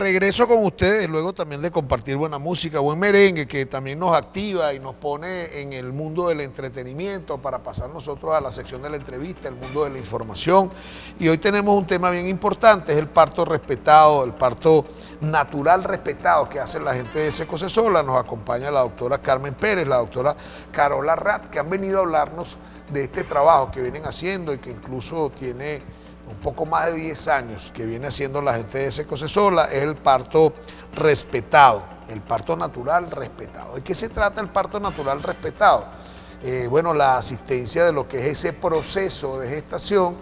regreso con ustedes, luego también de compartir buena música, buen merengue, que también nos activa y nos pone en el mundo del entretenimiento para pasar nosotros a la sección de la entrevista, el mundo de la información. Y hoy tenemos un tema bien importante, es el parto respetado, el parto natural respetado que hace la gente de Secocesola. Nos acompaña la doctora Carmen Pérez, la doctora Carola Rat, que han venido a hablarnos de este trabajo que vienen haciendo y que incluso tiene un poco más de 10 años que viene haciendo la gente de Secocesola, es el parto respetado, el parto natural respetado. ¿De qué se trata el parto natural respetado? Bueno, la asistencia de lo que es ese proceso de gestación,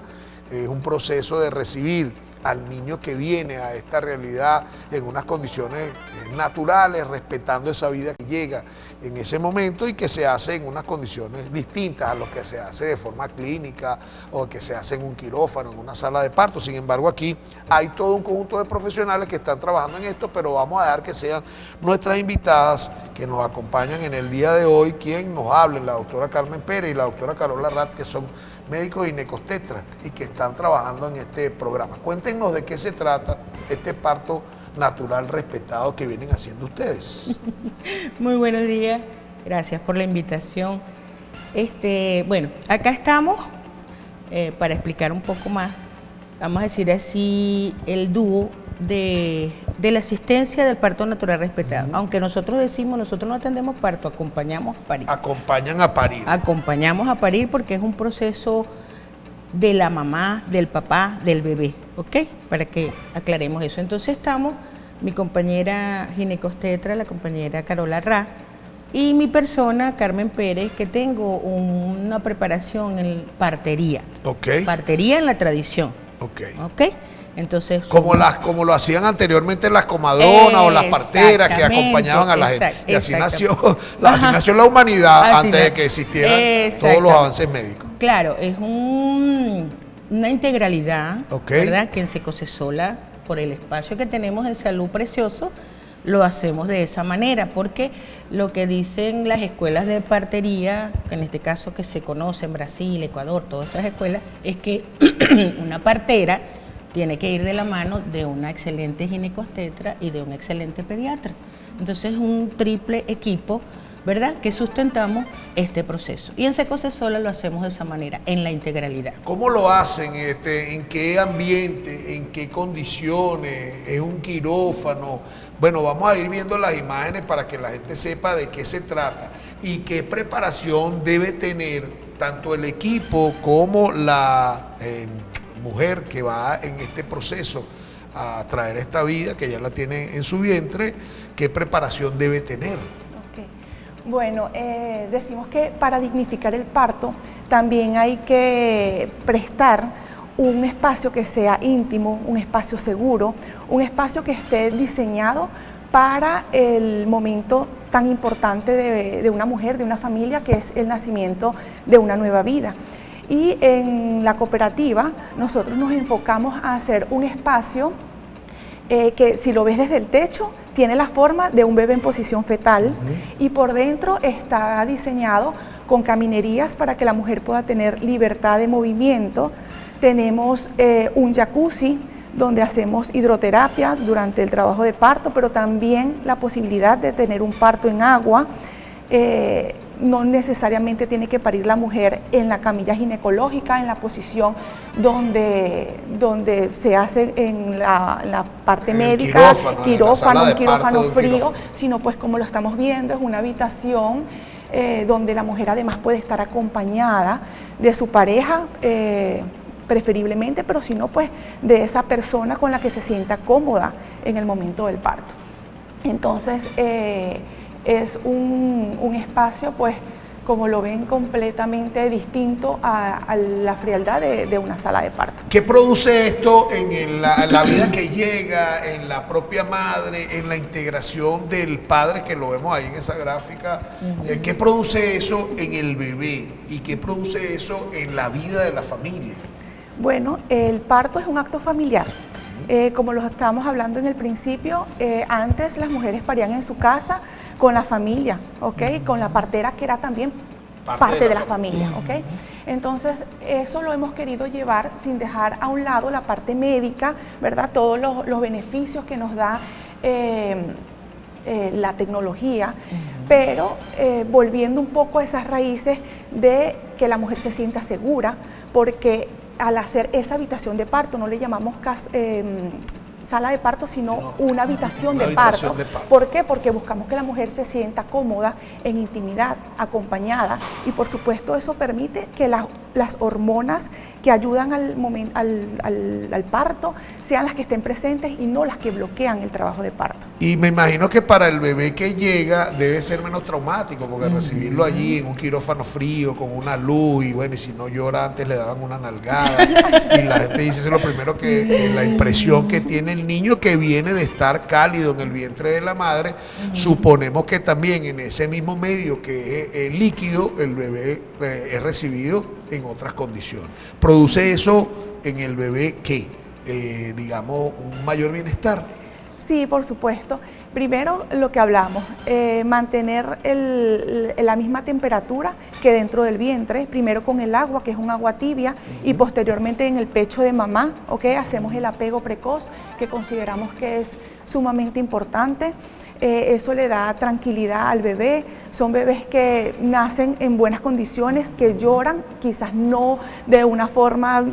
es un proceso de recibir al niño que viene a esta realidad en unas condiciones naturales, respetando esa vida que llega en ese momento y que se hace en unas condiciones distintas a lo que se hace de forma clínica o que se hace en un quirófano, en una sala de parto. Sin embargo, aquí hay todo un conjunto de profesionales que están trabajando en esto, pero vamos a dejar que sean nuestras invitadas que nos acompañan en el día de hoy, quien nos hablen, la doctora Carmen Pérez y la doctora Carola Rat, que son médicos ginecobstetras y que están trabajando en este programa. Cuéntenos de qué se trata este parto natural respetado que vienen haciendo ustedes. Muy buenos días, gracias por la invitación. Bueno, acá estamos para explicar un poco más, vamos a decir así, el dúo de la asistencia del parto natural respetado. Aunque nosotros decimos, nosotros no atendemos parto, acompañamos a parir. Acompañan a parir. Acompañamos a parir porque es un proceso de la mamá, del papá, del bebé, ¿ok? Para que aclaremos eso. Entonces estamos, mi compañera ginecobstetra, la compañera Carola Ra, y mi persona, Carmen Pérez, que tengo una preparación en partería. Ok. Partería en la tradición. Ok. Ok. Entonces, como lo hacían anteriormente las comadronas o las parteras que acompañaban a la gente. Y así nació la humanidad así antes de que existieran todos los avances médicos. Claro, es una integralidad, ¿verdad? Que en Secocesola, por el espacio que tenemos en Salud Precioso, lo hacemos de esa manera, porque lo que dicen las escuelas de partería, que en este caso que se conoce en Brasil, Ecuador, todas esas escuelas, es que una partera tiene que ir de la mano de una excelente ginecobstetra y de un excelente pediatra. Entonces es un triple equipo, ¿verdad?, que sustentamos este proceso. Y en Secocesola lo hacemos de esa manera, en la integralidad. ¿Cómo lo hacen? ¿En qué ambiente? ¿En qué condiciones? ¿Es un quirófano? Bueno, vamos a ir viendo las imágenes para que la gente sepa de qué se trata y qué preparación debe tener tanto el equipo como la mujer que va en este proceso a traer esta vida, que ya la tiene en su vientre. ¿Qué preparación debe tener? Bueno, decimos que para dignificar el parto también hay que prestar un espacio que sea íntimo, un espacio seguro, un espacio que esté diseñado para el momento tan importante de una mujer, de una familia, que es el nacimiento de una nueva vida. Y en la cooperativa nosotros nos enfocamos a hacer un espacio que, si lo ves desde el techo, tiene la forma de un bebé en posición fetal y por dentro está diseñado con caminerías para que la mujer pueda tener libertad de movimiento. Tenemos un jacuzzi donde hacemos hidroterapia durante el trabajo de parto, pero también la posibilidad de tener un parto en agua. No necesariamente tiene que parir la mujer en la camilla ginecológica, en la posición donde se hace en la parte médica, un quirófano frío, sino pues como lo estamos viendo, es una habitación donde la mujer además puede estar acompañada de su pareja, preferiblemente, pero si no, pues de esa persona con la que se sienta cómoda en el momento del parto. Entonces, es un espacio, pues, como lo ven, completamente distinto a la frialdad de una sala de parto. ¿Qué produce esto en la vida que llega, en la propia madre, en la integración del padre, que lo vemos ahí en esa gráfica? ¿Qué produce eso en el bebé y qué produce eso en la vida de la familia? Bueno, el parto es un acto familiar. Como lo estábamos hablando en el principio, antes las mujeres parían en su casa con la familia, ¿ok? Con la partera, que era también parte de la familia, ¿ok? Entonces, eso lo hemos querido llevar sin dejar a un lado la parte médica, ¿verdad? Todos los beneficios que nos da la tecnología, pero volviendo un poco a esas raíces de que la mujer se sienta segura, porque al hacer esa habitación de parto, no le llamamos sala de parto, sino una habitación de parto. ¿Por qué? Porque buscamos que la mujer se sienta cómoda, en intimidad, acompañada, y por supuesto eso permite que las hormonas que ayudan al parto sean las que estén presentes y no las que bloquean el trabajo de parto. Y me imagino que para el bebé que llega debe ser menos traumático, porque recibirlo allí en un quirófano frío, con una luz, y bueno, y si no llora antes le daban una nalgada, y la gente dice, eso es lo primero que, la impresión que tiene el niño, que viene de estar cálido en el vientre de la madre. Suponemos que también en ese mismo medio que es líquido, el bebé es recibido en otras condiciones. ¿Produce eso en el bebé qué? Digamos, un mayor bienestar. Sí, por supuesto. Primero, lo que hablamos, mantener la misma temperatura que dentro del vientre, primero con el agua, que es un agua tibia, y posteriormente en el pecho de mamá, ¿ok? Hacemos el apego precoz, que consideramos que es sumamente importante. Eso le da tranquilidad al bebé. Son bebés que nacen en buenas condiciones, que lloran, quizás no de una forma...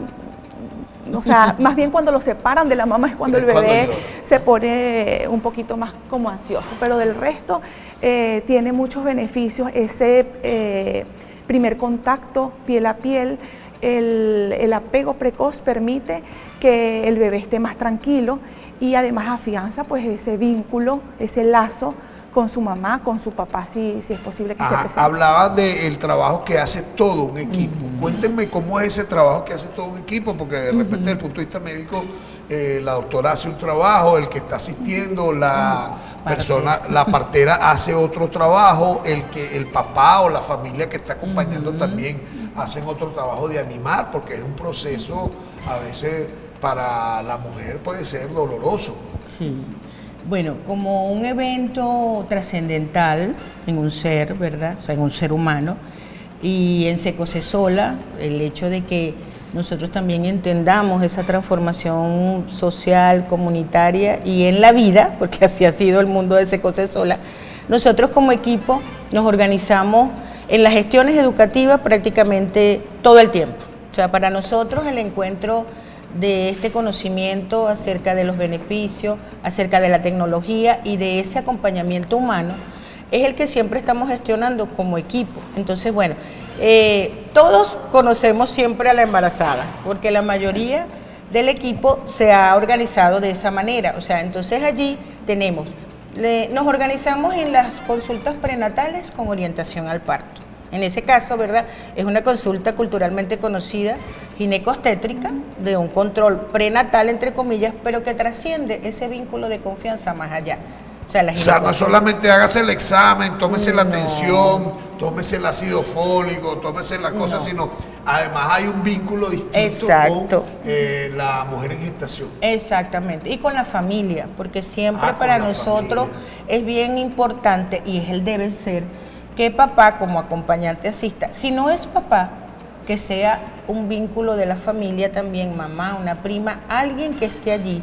O sea, más bien cuando lo separan de la mamá es cuando el bebé se pone un poquito más como ansioso, pero del resto tiene muchos beneficios. Ese primer contacto piel a piel, el apego precoz permite que el bebé esté más tranquilo y además afianza pues ese vínculo, ese lazo con su mamá, con su papá, si es posible que esté presente. Hablabas del trabajo que hace todo un equipo. Cuéntenme cómo es ese trabajo que hace todo un equipo, porque de repente desde el punto de vista médico, la doctora hace un trabajo, el que está asistiendo, la persona, la partera hace otro trabajo, el papá o la familia que está acompañando también hacen otro trabajo de animar, porque es un proceso a veces para la mujer puede ser doloroso. Sí. Bueno, como un evento trascendental en un ser, ¿verdad? O sea, en un ser humano, y en Secosesola, el hecho de que nosotros también entendamos esa transformación social, comunitaria y en la vida, porque así ha sido el mundo de Secosesola, nosotros como equipo nos organizamos en las gestiones educativas prácticamente todo el tiempo. O sea, para nosotros el encuentro de este conocimiento acerca de los beneficios, acerca de la tecnología y de ese acompañamiento humano, es el que siempre estamos gestionando como equipo. Entonces, bueno, todos conocemos siempre a la embarazada, porque la mayoría del equipo se ha organizado de esa manera. O sea, entonces allí tenemos, nos organizamos en las consultas prenatales con orientación al parto. En ese caso, ¿verdad? Es una consulta culturalmente conocida, ginecostétrica, de un control prenatal, entre comillas, pero que trasciende ese vínculo de confianza más allá. O sea, no solamente hágase el examen, tómese la tensión, tómese el ácido fólico, tómese la cosa, sino además hay un vínculo distinto con la mujer en gestación. Exactamente, y con la familia, porque siempre para nosotros es bien importante, y es el debe ser, que papá como acompañante asista. Si no es papá, que sea un vínculo de la familia también, mamá, una prima, alguien que esté allí,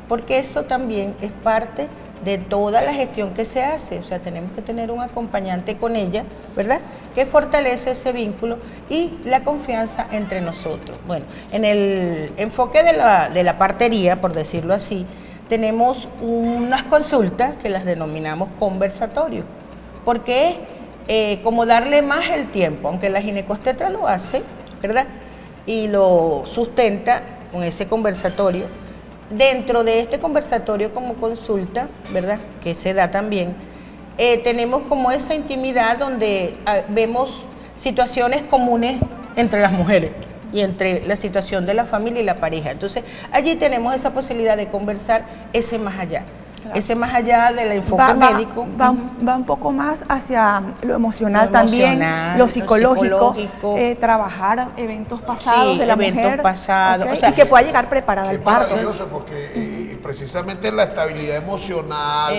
porque eso también es parte de toda la gestión que se hace. O sea, tenemos que tener un acompañante con ella, ¿verdad?, que fortalece ese vínculo y la confianza entre nosotros. Bueno, en el enfoque de la partería, por decirlo así, tenemos unas consultas que las denominamos conversatorios, porque es como darle más el tiempo, aunque la ginecostetra lo hace, ¿verdad?, y lo sustenta con ese conversatorio. Dentro de este conversatorio como consulta, ¿verdad?, que se da también, tenemos como esa intimidad donde vemos situaciones comunes entre las mujeres y entre la situación de la familia y la pareja. Entonces, allí tenemos esa posibilidad de conversar ese más allá. Claro. Ese más allá del enfoque médico. Va un poco más hacia lo emocional también, lo psicológico. Trabajar eventos pasados de la mujer. Pasados. Okay, o sea, y que pueda llegar preparada al parto. Es maravilloso porque precisamente la estabilidad emocional,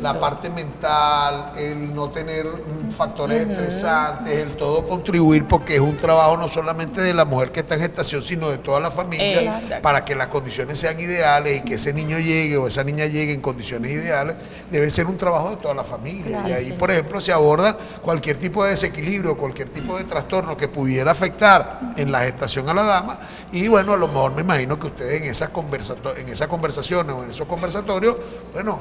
la parte mental, el no tener factores estresantes, el todo contribuir, porque es un trabajo no solamente de la mujer que está en gestación, sino de toda la familia, para que las condiciones sean ideales y que ese niño llegue o esa niña llegue en condiciones ideales. Debe ser un trabajo de toda la familia. Claro, y ahí, por ejemplo, se aborda cualquier tipo de desequilibrio, cualquier tipo de trastorno que pudiera afectar en la gestación a la dama. Y bueno, a lo mejor me imagino que ustedes en esas conversaciones o en esos conversatorios, bueno,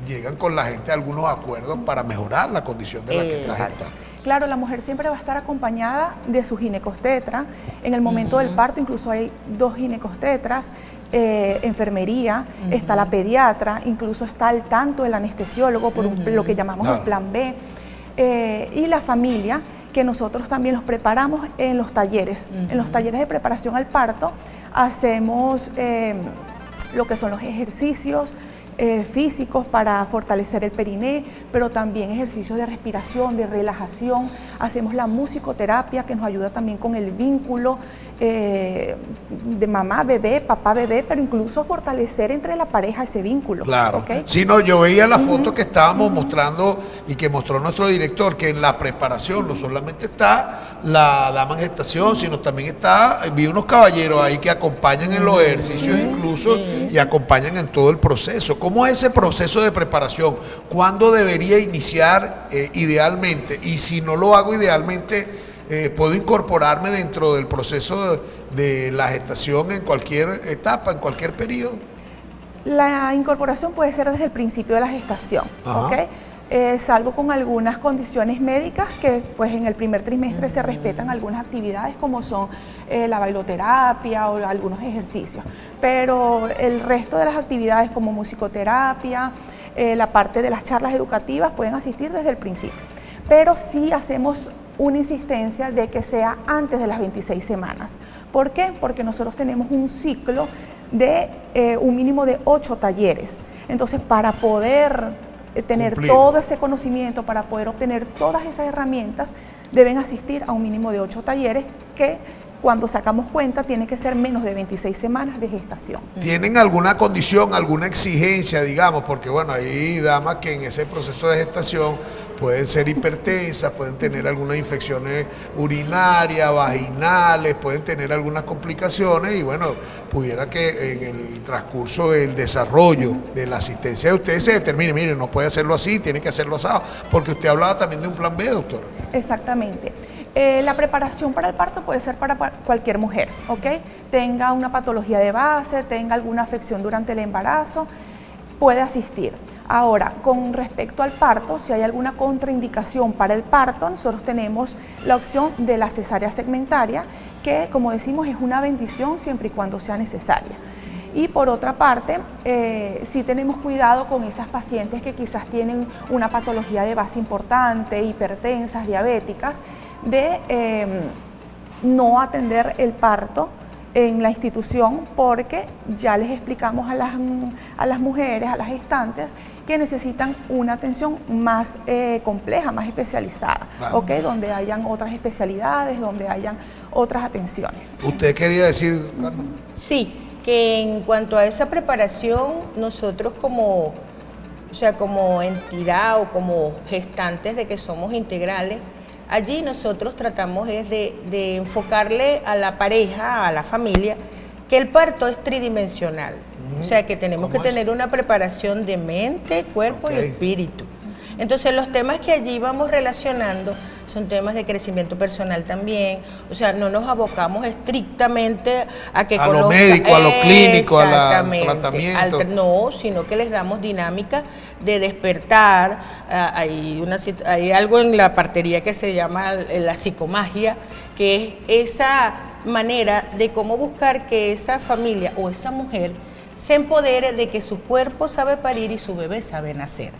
llegan con la gente a algunos acuerdos para mejorar la condición de la que está gestando. Claro, la mujer siempre va a estar acompañada de su ginecobstetra. En el momento del parto incluso hay 2 ginecobstetras, enfermería, está la pediatra, incluso está al tanto el anestesiólogo por lo que llamamos el plan B, y la familia, que nosotros también los preparamos en los talleres. En los talleres de preparación al parto hacemos lo que son los ejercicios físicos para fortalecer el periné, pero también ejercicios de respiración, de relajación. Hacemos la musicoterapia, que nos ayuda también con el vínculo de mamá, bebé, papá, bebé, pero incluso fortalecer entre la pareja ese vínculo. Claro. ¿Okay? Sí, no, yo veía la foto que estábamos mostrando y que mostró nuestro director, que en la preparación no solamente está la dama en gestación, sino también vi unos caballeros ahí que acompañan en los ejercicios incluso y acompañan en todo el proceso. ¿Cómo es ese proceso de preparación? ¿Cuándo debería iniciar idealmente? Y si no lo hago idealmente, ¿puedo incorporarme dentro del proceso de la gestación en cualquier etapa, en cualquier periodo? La incorporación puede ser desde el principio de la gestación, ¿okay? Salvo con algunas condiciones médicas que pues en el primer trimestre se respetan algunas actividades como son la bailoterapia o algunos ejercicios, pero el resto de las actividades como musicoterapia, la parte de las charlas educativas pueden asistir desde el principio, pero sí hacemos una insistencia de que sea antes de las 26 semanas. ¿Por qué? Porque nosotros tenemos un ciclo de un mínimo de 8 talleres, entonces para poder tener todo ese conocimiento, para poder obtener todas esas herramientas, deben asistir a un mínimo de 8 talleres que cuando sacamos cuenta tiene que ser menos de 26 semanas de gestación. ¿Tienen alguna condición, alguna exigencia, digamos? Porque bueno, hay damas que en ese proceso de gestación pueden ser hipertensas, pueden tener algunas infecciones urinarias, vaginales, pueden tener algunas complicaciones y bueno, pudiera que en el transcurso del desarrollo de la asistencia de ustedes se determine, mire, no puede hacerlo así, tiene que hacerlo asado, porque usted hablaba también de un plan B, doctora. Exactamente. La preparación para el parto puede ser para cualquier mujer, ¿ok? Tenga una patología de base, tenga alguna afección durante el embarazo, puede asistir. Ahora, con respecto al parto, si hay alguna contraindicación para el parto, nosotros tenemos la opción de la cesárea segmentaria, que como decimos es una bendición siempre y cuando sea necesaria. Y por otra parte, sí tenemos cuidado con esas pacientes que quizás tienen una patología de base importante, hipertensas, diabéticas, de no atender el parto en la institución porque ya les explicamos a las mujeres, a las gestantes, que necesitan una atención más compleja, más especializada, claro. ¿Okay? Donde hayan otras especialidades, donde hayan otras atenciones. ¿Usted quería decir, Carmen? Sí, que en cuanto a esa preparación, nosotros como entidad o como gestantes de que somos integrales, allí nosotros tratamos es de enfocarle a la pareja, a la familia, que el parto es tridimensional. O sea, que tenemos que tener una preparación de mente, cuerpo y espíritu. Entonces, los temas que allí vamos relacionando son temas de crecimiento personal también. O sea, no nos abocamos estrictamente a que lo médico, a lo clínico, al tratamiento. No, sino que les damos dinámica de despertar. Hay algo en la partería que se llama la psicomagia, que es esa manera de cómo buscar que esa familia o esa mujer se empodere de que su cuerpo sabe parir y su bebé sabe nacer.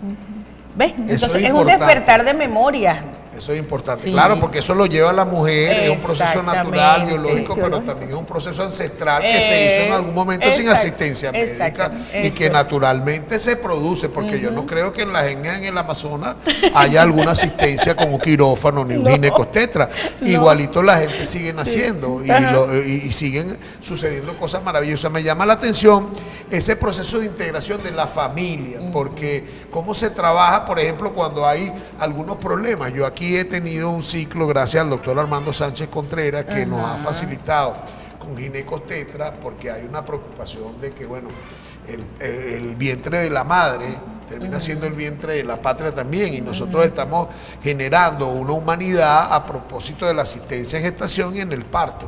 ¿Ves? Entonces es un despertar de memorias. Eso es importante, Sí. claro, porque eso lo lleva a la mujer, es un proceso natural, biológico, pero también es un proceso ancestral que se hizo en algún momento sin asistencia médica y que naturalmente se produce, porque yo no creo que en las etnias en el Amazonas haya alguna asistencia con un quirófano ni un ginecobstetra. Igualito la gente sigue naciendo y siguen sucediendo cosas maravillosas. Me llama la atención ese proceso de integración de la familia, porque cómo se trabaja, por ejemplo, cuando hay algunos problemas. Yo aquí he tenido un ciclo, gracias al doctor Armando Sánchez Contreras, que nos ha facilitado con ginecobstetra, porque hay una preocupación de que, bueno, el vientre de la madre termina siendo el vientre de la patria también, y nosotros estamos generando una humanidad a propósito de la asistencia en gestación y en el parto.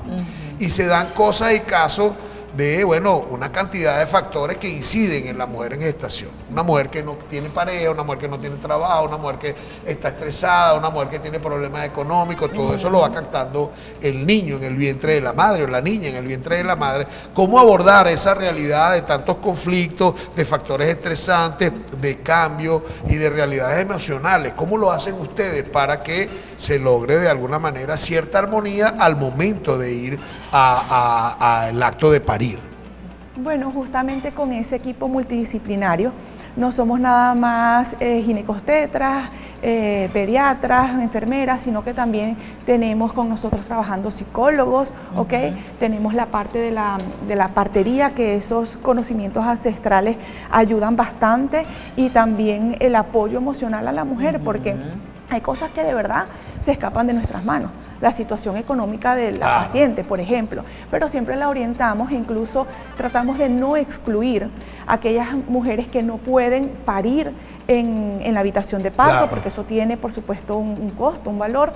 Y se dan cosas y casos de, bueno, una cantidad de factores que inciden en la mujer en gestación. Una mujer que no tiene pareja, una mujer que no tiene trabajo, una mujer que está estresada, una mujer que tiene problemas económicos, todo eso lo va captando el niño en el vientre de la madre o la niña en el vientre de la madre. ¿Cómo abordar esa realidad de tantos conflictos, de factores estresantes, de cambio y de realidades emocionales? ¿Cómo lo hacen ustedes para que se logre de alguna manera cierta armonía al momento de ir al acto de parir? Bueno, justamente con ese equipo multidisciplinario no somos nada más ginecobstetras, pediatras, enfermeras, sino que también tenemos con nosotros trabajando psicólogos, ¿ok? Tenemos la parte de la partería, que esos conocimientos ancestrales ayudan bastante, y también el apoyo emocional a la mujer, porque hay cosas que de verdad se escapan de nuestras manos. La situación económica de la paciente, por ejemplo, pero siempre la orientamos, incluso tratamos de no excluir a aquellas mujeres que no pueden parir en la habitación de parto, porque eso tiene, por supuesto, un costo, un valor.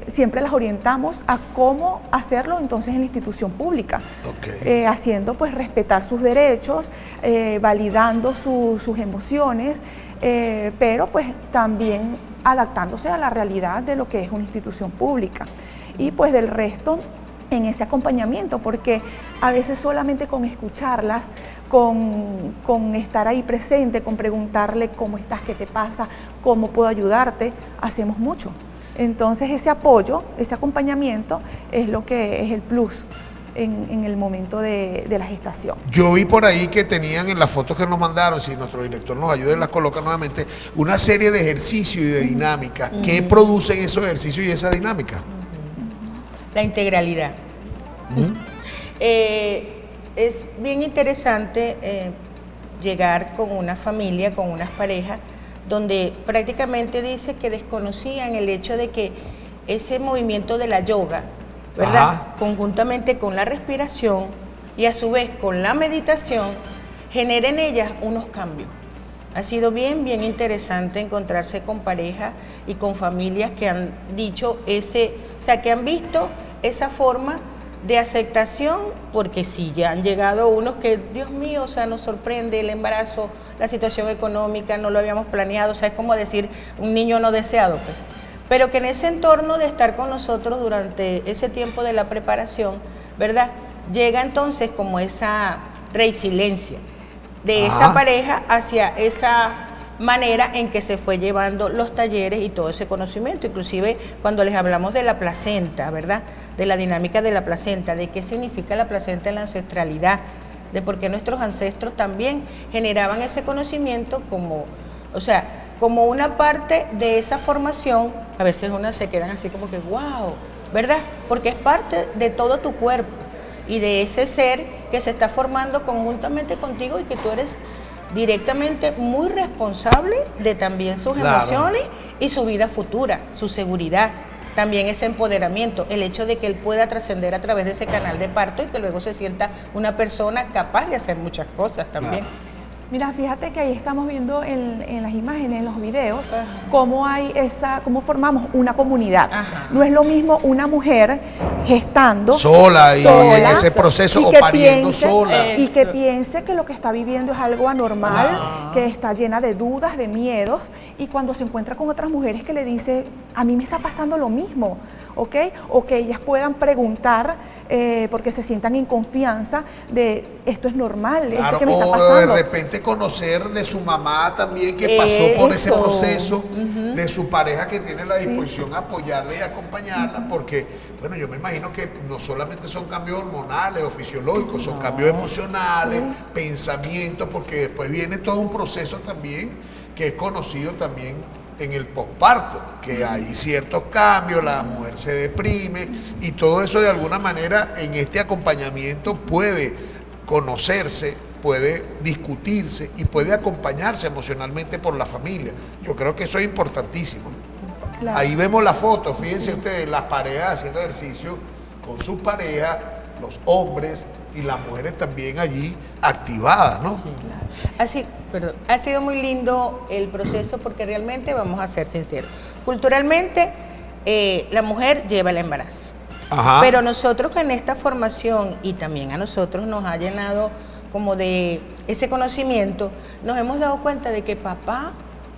Siempre las orientamos a cómo hacerlo entonces en la institución pública, haciendo pues respetar sus derechos, validando sus emociones, pero pues también adaptándose a la realidad de lo que es una institución pública, y pues del resto en ese acompañamiento, porque a veces solamente con escucharlas, con estar ahí presente, con preguntarle cómo estás, qué te pasa, cómo puedo ayudarte, hacemos mucho. Entonces ese apoyo, ese acompañamiento es lo que es el plus en el momento de la gestación. Yo vi por ahí que tenían en las fotos que nos mandaron, si nuestro director nos ayuda y las coloca nuevamente, una serie de ejercicios y de dinámicas. ¿Qué producen esos ejercicios y esa dinámica? La integralidad. Es bien interesante llegar con una familia, con unas parejas, donde prácticamente dice que desconocían el hecho de que ese movimiento de la yoga, ¿verdad? Conjuntamente con la respiración y a su vez con la meditación, genera en ellas unos cambios. Ha sido bien interesante encontrarse con parejas y con familias que han dicho que han visto esa forma de aceptación, porque sí, ya han llegado unos que, Dios mío, nos sorprende el embarazo, la situación económica, no lo habíamos planeado, es como decir un niño no deseado, pues. Pero que en ese entorno de estar con nosotros durante ese tiempo de la preparación, ¿verdad? Llega entonces como esa resiliencia de esa pareja hacia esa manera en que se fue llevando los talleres y todo ese conocimiento, inclusive cuando les hablamos de la placenta, ¿verdad? De la dinámica de la placenta, de qué significa la placenta en la ancestralidad, de por qué nuestros ancestros también generaban ese conocimiento como una parte de esa formación. A veces unas se quedan así como que wow, ¿verdad? Porque es parte de todo tu cuerpo y de ese ser que se está formando conjuntamente contigo y que tú eres directamente muy responsable de también sus emociones y su vida futura, su seguridad, también ese empoderamiento, el hecho de que él pueda trascender a través de ese canal de parto y que luego se sienta una persona capaz de hacer muchas cosas también. Mira, fíjate que ahí estamos viendo en las imágenes, en los videos, cómo formamos una comunidad. No es lo mismo una mujer gestando sola y en ese proceso o pariendo sola. Y que piense que lo que está viviendo es algo anormal, que está llena de dudas, de miedos, y cuando se encuentra con otras mujeres que le dice, a mí me está pasando lo mismo. ¿ok? O que ellas puedan preguntar porque se sientan en confianza de esto es normal, claro, esto que me está o pasando. de repente conocer de su mamá también que pasó por ese proceso, de su pareja que tiene la disposición a apoyarla y acompañarla, porque, bueno, yo me imagino que no solamente son cambios hormonales o fisiológicos, son cambios emocionales, pensamientos, porque después viene todo un proceso también que es conocido también en el posparto, que hay ciertos cambios, la mujer se deprime y todo eso de alguna manera en este acompañamiento puede conocerse, puede discutirse y puede acompañarse emocionalmente por la familia. Yo creo que eso es importantísimo. Claro. Ahí vemos la foto, fíjense ustedes, las parejas haciendo ejercicio con sus parejas, los hombres y las mujeres también allí activadas, ¿no? Sí, claro. Ha sido muy lindo el proceso porque realmente, vamos a ser sinceros, culturalmente la mujer lleva el embarazo. Ajá. Pero nosotros en esta formación y también a nosotros nos ha llenado como de ese conocimiento, nos hemos dado cuenta de que papá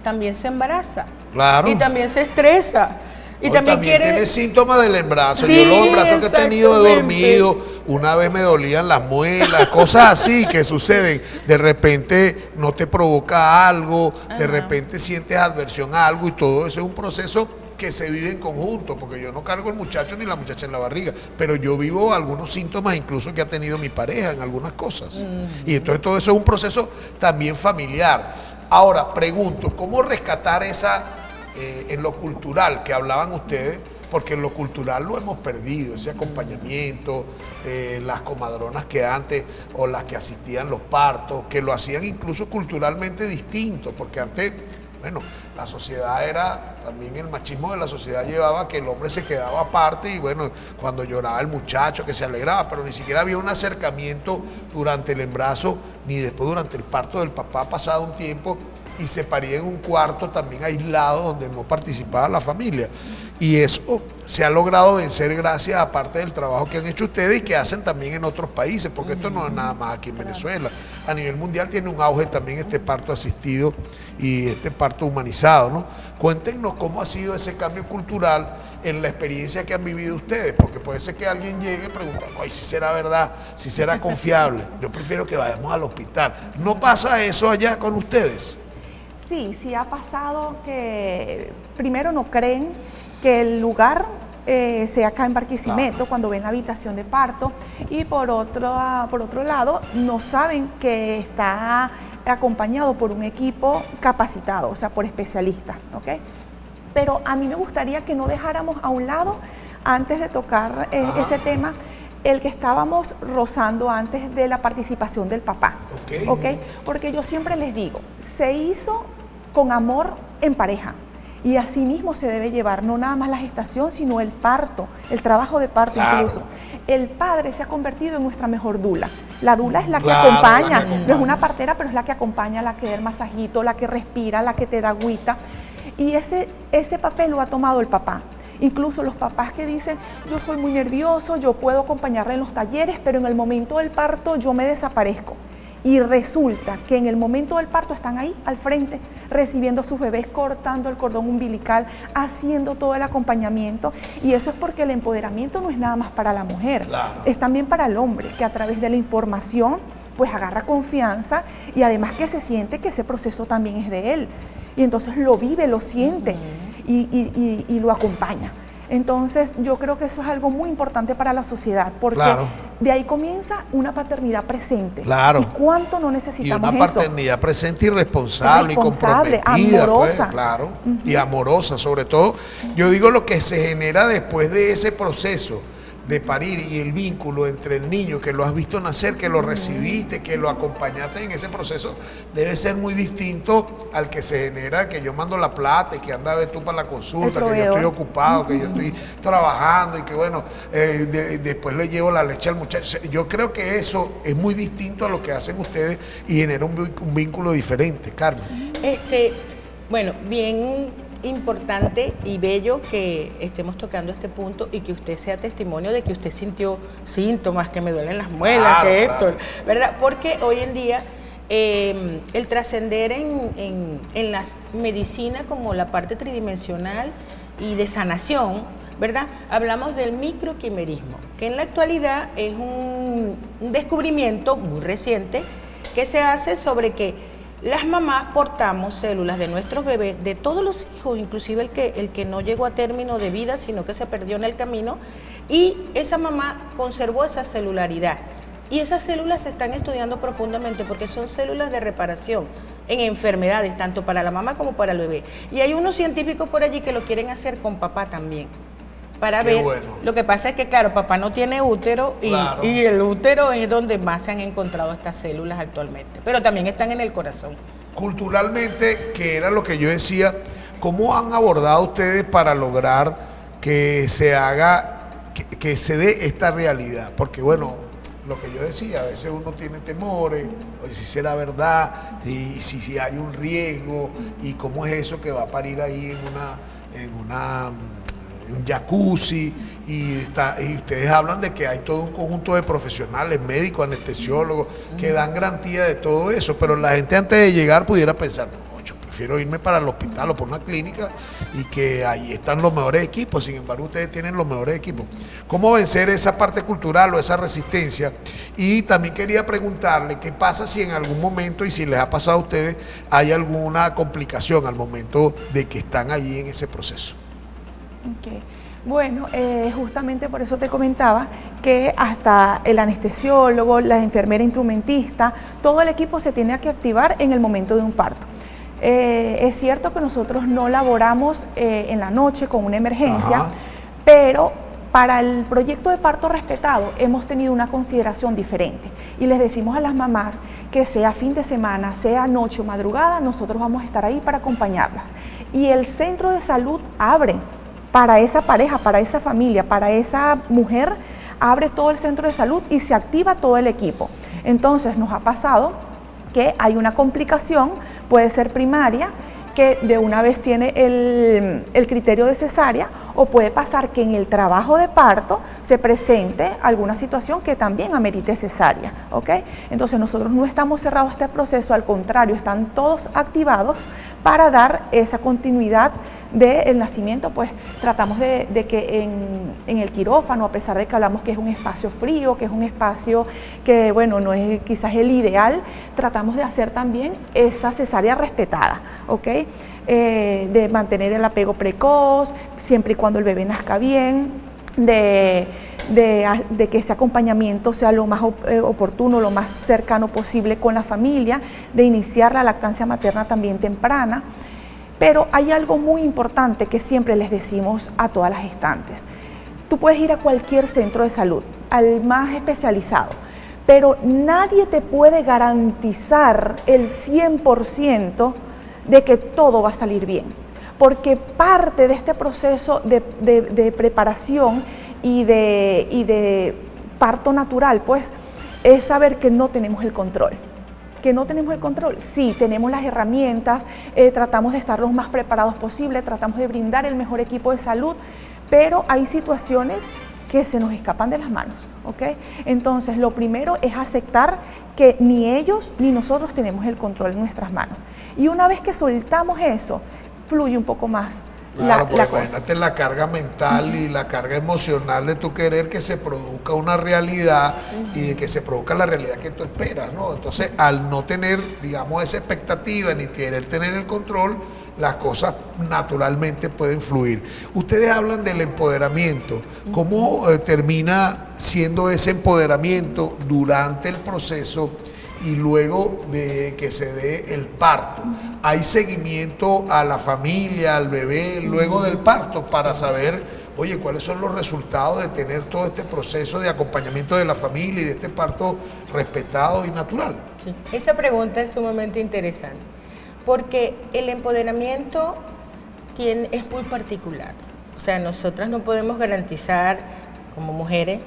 también se embaraza. Claro. Y también se estresa. Y también tiene síntomas del embarazo. Sí, yo los embarazos que he tenido he dormido, una vez me dolían las muelas, cosas así que suceden. De repente no te provoca algo, de repente sientes adversión a algo y todo eso es un proceso que se vive en conjunto, porque yo no cargo el muchacho ni la muchacha en la barriga, pero yo vivo algunos síntomas incluso que ha tenido mi pareja en algunas cosas. Y entonces todo eso es un proceso también familiar. Ahora, pregunto, ¿cómo rescatar esa... en lo cultural que hablaban ustedes, porque en lo cultural lo hemos perdido, ese acompañamiento, las comadronas que antes o las que asistían los partos, que lo hacían incluso culturalmente distinto, porque antes, bueno, la sociedad era, también el machismo de la sociedad llevaba que el hombre se quedaba aparte y bueno, cuando lloraba el muchacho que se alegraba, pero ni siquiera había un acercamiento durante el embarazo, ni después durante el parto del papá, pasado un tiempo, y se paría en un cuarto también aislado donde no participaba la familia. Y eso se ha logrado vencer gracias a parte del trabajo que han hecho ustedes y que hacen también en otros países, porque esto no es nada más aquí en Venezuela. A nivel mundial tiene un auge también este parto asistido y este parto humanizado, ¿no? Cuéntenos cómo ha sido ese cambio cultural en la experiencia que han vivido ustedes, porque puede ser que alguien llegue y pregunte, ay, si será verdad, si será confiable. Yo prefiero que vayamos al hospital. ¿No pasa eso allá con ustedes? Sí ha pasado que primero no creen que el lugar sea acá en Barquisimeto, cuando ven la habitación de parto, y por otro lado no saben que está acompañado por un equipo capacitado, o sea, por especialistas, ¿ok? Pero a mí me gustaría que no dejáramos a un lado, antes de tocar ese tema, el que estábamos rozando antes de la participación del papá, ¿ok? Porque yo siempre les digo, se hizo con amor en pareja y así mismo se debe llevar no nada más la gestación, sino el parto, el trabajo de parto incluso. El padre se ha convertido en nuestra mejor dula. La dula es la que acompaña, no es una partera, pero es la que acompaña, la que da el masajito, la que respira, la que te da agüita. Y ese papel lo ha tomado el papá. Incluso los papás que dicen, yo soy muy nervioso, yo puedo acompañarle en los talleres, pero en el momento del parto yo me desaparezco. Y resulta que en el momento del parto están ahí, al frente, recibiendo a sus bebés, cortando el cordón umbilical, haciendo todo el acompañamiento. Y eso es porque el empoderamiento no es nada más para la mujer, es también para el hombre, que a través de la información, pues agarra confianza y además que se siente que ese proceso también es de él. Y entonces lo vive, lo siente y lo acompaña. Entonces yo creo que eso es algo muy importante para la sociedad, porque de ahí comienza una paternidad presente. ¿Y cuánto no necesitamos eso? Y una paternidad presente y responsable y comprometida, amorosa. Pues, y amorosa, sobre todo. Yo digo lo que se genera después de ese proceso de parir y el vínculo entre el niño que lo has visto nacer, que lo recibiste, que lo acompañaste en ese proceso, debe ser muy distinto al que se genera, que yo mando la plata y que anda a ver tú para la consulta, que yo estoy ocupado, que yo estoy trabajando y que bueno, después le llevo la leche al muchacho. Yo creo que eso es muy distinto a lo que hacen ustedes y genera un vínculo diferente. Carmen. Bueno, bien importante y bello que estemos tocando este punto y que usted sea testimonio de que usted sintió síntomas, que me duelen las muelas, ¿verdad? Porque hoy en día el trascender en la medicina como la parte tridimensional y de sanación, ¿verdad? Hablamos del microquimerismo, que en la actualidad es un descubrimiento muy reciente que se hace sobre que las mamás portamos células de nuestros bebés, de todos los hijos, inclusive el que no llegó a término de vida, sino que se perdió en el camino, y esa mamá conservó esa celularidad. Y esas células se están estudiando profundamente porque son células de reparación en enfermedades, tanto para la mamá como para el bebé. Y hay unos científicos por allí que lo quieren hacer con papá también, para ver. Bueno. Lo que pasa es que, claro, papá no tiene útero y el útero es donde más se han encontrado estas células actualmente, pero también están en el corazón. Culturalmente, que era lo que yo decía, ¿cómo han abordado ustedes para lograr que se haga, que se dé esta realidad? Porque, bueno, lo que yo decía, a veces uno tiene temores, o si será verdad, si hay un riesgo, y cómo es eso que va a parir ahí en un jacuzzi, y ustedes hablan de que hay todo un conjunto de profesionales, médicos, anestesiólogos, que dan garantía de todo eso, pero la gente antes de llegar pudiera pensar, no, yo prefiero irme para el hospital o por una clínica y que ahí están los mejores equipos. Sin embargo, ustedes tienen los mejores equipos. ¿Cómo vencer esa parte cultural o esa resistencia? Y también quería preguntarle qué pasa si en algún momento, y si les ha pasado a ustedes, hay alguna complicación al momento de que están allí en ese proceso. Okay. Bueno, justamente por eso te comentaba que hasta el anestesiólogo, la enfermera instrumentista, todo el equipo se tiene que activar en el momento de un parto. Es cierto que nosotros no laboramos en la noche con una emergencia, pero para el proyecto de parto respetado hemos tenido una consideración diferente y les decimos a las mamás que sea fin de semana, sea noche o madrugada, nosotros vamos a estar ahí para acompañarlas. Y el centro de salud abre para esa pareja, para esa familia, para esa mujer, abre todo el centro de salud y se activa todo el equipo. Entonces nos ha pasado que hay una complicación, puede ser primaria, que de una vez tiene el criterio de cesárea, o puede pasar que en el trabajo de parto se presente alguna situación que también amerite cesárea, ¿ok? Entonces nosotros no estamos cerrados a este proceso, al contrario, están todos activados para dar esa continuidad del nacimiento. Pues tratamos de que en el quirófano, a pesar de que hablamos que es un espacio frío, que es un espacio que, bueno, no es quizás el ideal, tratamos de hacer también esa cesárea respetada, ¿ok? De mantener el apego precoz, siempre y cuando el bebé nazca bien, de que ese acompañamiento sea lo más oportuno, lo más cercano posible con la familia, de iniciar la lactancia materna también temprana. Pero hay algo muy importante que siempre les decimos a todas las gestantes. Tú puedes ir a cualquier centro de salud, al más especializado, pero nadie te puede garantizar el 100% de que todo va a salir bien, porque parte de este proceso de preparación y de parto natural, pues, es saber que no tenemos el control. Que no tenemos el control, sí, tenemos las herramientas, tratamos de estar lo más preparados posible, tratamos de brindar el mejor equipo de salud, pero hay situaciones que se nos escapan de las manos, ¿ok? Entonces, lo primero es aceptar que ni ellos ni nosotros tenemos el control en nuestras manos. Y una vez que soltamos eso, fluye un poco más. Claro, pues imagínate la carga mental y la carga emocional de tu querer que se produzca una realidad y de que se produzca la realidad que tú esperas, ¿no? Entonces, al no tener, digamos, esa expectativa ni querer tener el control, las cosas naturalmente pueden fluir. Ustedes hablan del empoderamiento. ¿Cómo termina siendo ese empoderamiento durante el proceso y luego de que se dé el parto? ¿Hay seguimiento a la familia, al bebé, luego del parto para saber, oye, cuáles son los resultados de tener todo este proceso de acompañamiento de la familia y de este parto respetado y natural? Sí. Esa pregunta es sumamente interesante, porque el empoderamiento es muy particular. O sea, nosotras no podemos garantizar como mujeres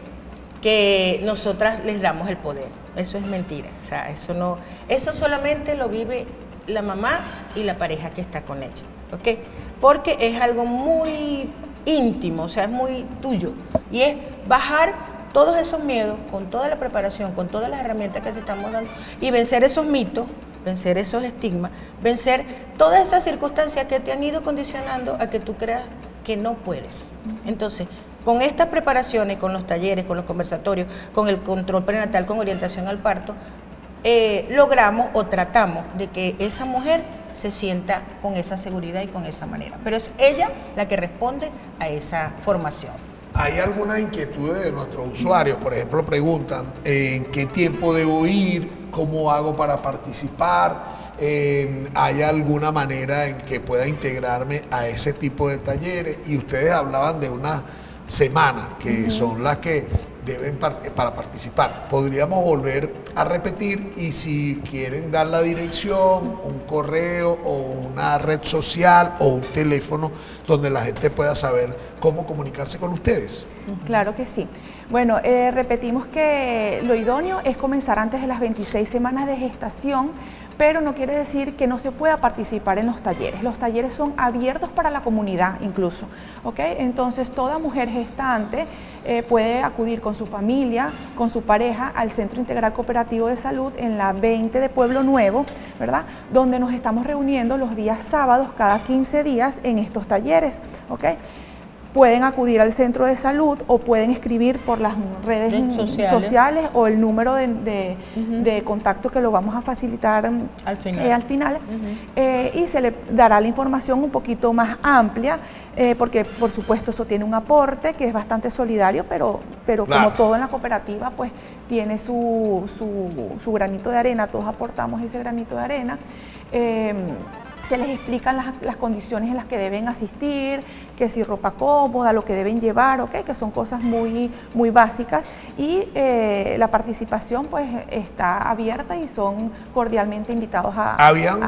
que nosotras les damos el poder. Eso es mentira. O sea, eso solamente lo vive la mamá y la pareja que está con ella, ¿ok? Porque es algo muy íntimo, o sea, es muy tuyo. Y es bajar todos esos miedos, con toda la preparación, con todas las herramientas que te estamos dando, y vencer esos mitos, vencer esos estigmas, vencer todas esas circunstancias que te han ido condicionando a que tú creas que no puedes. Entonces, con estas preparaciones, con los talleres, con los conversatorios, con el control prenatal, con orientación al parto, logramos o tratamos de que esa mujer se sienta con esa seguridad y con esa manera. Pero es ella la que responde a esa formación. ¿Hay algunas inquietudes de nuestros usuarios? Por ejemplo, preguntan, ¿en qué tiempo debo ir? ¿Cómo hago para participar? ¿Hay alguna manera en que pueda integrarme a ese tipo de talleres? Y ustedes hablaban de unas semanas, que son las que deben para participar. Podríamos volver a repetir, y si quieren dar la dirección, un correo o una red social o un teléfono donde la gente pueda saber cómo comunicarse con ustedes. Claro que sí. Bueno, repetimos que lo idóneo es comenzar antes de las 26 semanas de gestación, pero no quiere decir que no se pueda participar en los talleres. Los talleres son abiertos para la comunidad incluso, ¿ok? Entonces toda mujer gestante puede acudir con su familia, con su pareja al Centro Integral Cooperativo de Salud en la 20 de Pueblo Nuevo, ¿verdad? Donde nos estamos reuniendo los días sábados cada 15 días en estos talleres, ¿ok? Pueden acudir al centro de salud o pueden escribir por las redes sociales o el número de contacto que lo vamos a facilitar al final. Y se le dará la información un poquito más amplia, porque por supuesto eso tiene un aporte que es bastante solidario, pero claro, como todo en la cooperativa, pues tiene su granito de arena, todos aportamos ese granito de arena. Se les explican las condiciones en las que deben asistir, que si ropa cómoda, lo que deben llevar, ¿okay? Que son cosas muy básicas, y la participación pues está abierta y son cordialmente invitados a... Habían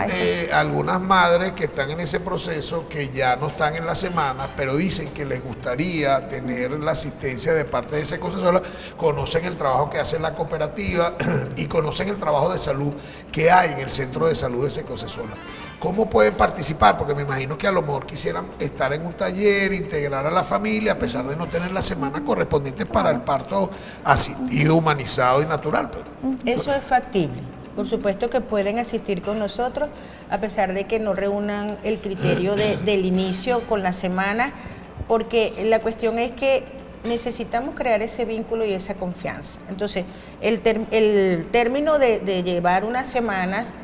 algunas madres que están en ese proceso, que ya no están en la semana, pero dicen que les gustaría tener la asistencia de parte de ese Cocesola, conocen el trabajo que hace la cooperativa y conocen el trabajo de salud que hay en el centro de salud de ese Cocesola. ¿Cómo pueden participar? Porque me imagino que a lo mejor quisieran estar en un taller, integrar a la familia, a pesar de no tener la semana correspondiente para el parto asistido, humanizado y natural. Eso es factible. Por supuesto que pueden asistir con nosotros, a pesar de que no reúnan el criterio del inicio con la semana, porque la cuestión es que necesitamos crear ese vínculo y esa confianza. Entonces, el término de llevar unas semanas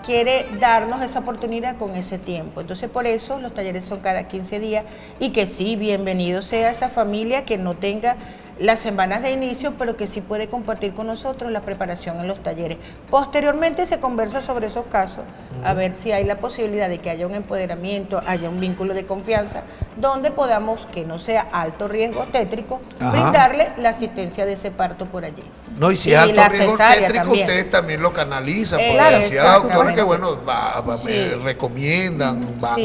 quiere darnos esa oportunidad con ese tiempo. Entonces, por eso los talleres son cada 15 días, y que sí, bienvenido sea esa familia que no tenga las semanas de inicio, pero que sí puede compartir con nosotros la preparación en los talleres. Posteriormente se conversa sobre esos casos, a ver si hay la posibilidad de que haya un empoderamiento, haya un vínculo de confianza, donde podamos, que no sea alto riesgo obstétrico, brindarle la asistencia de ese parto por allí. No, y si es alto riesgo obstétrico, ustedes también lo canalizan, porque así a las doctoras que, bueno, recomiendan, van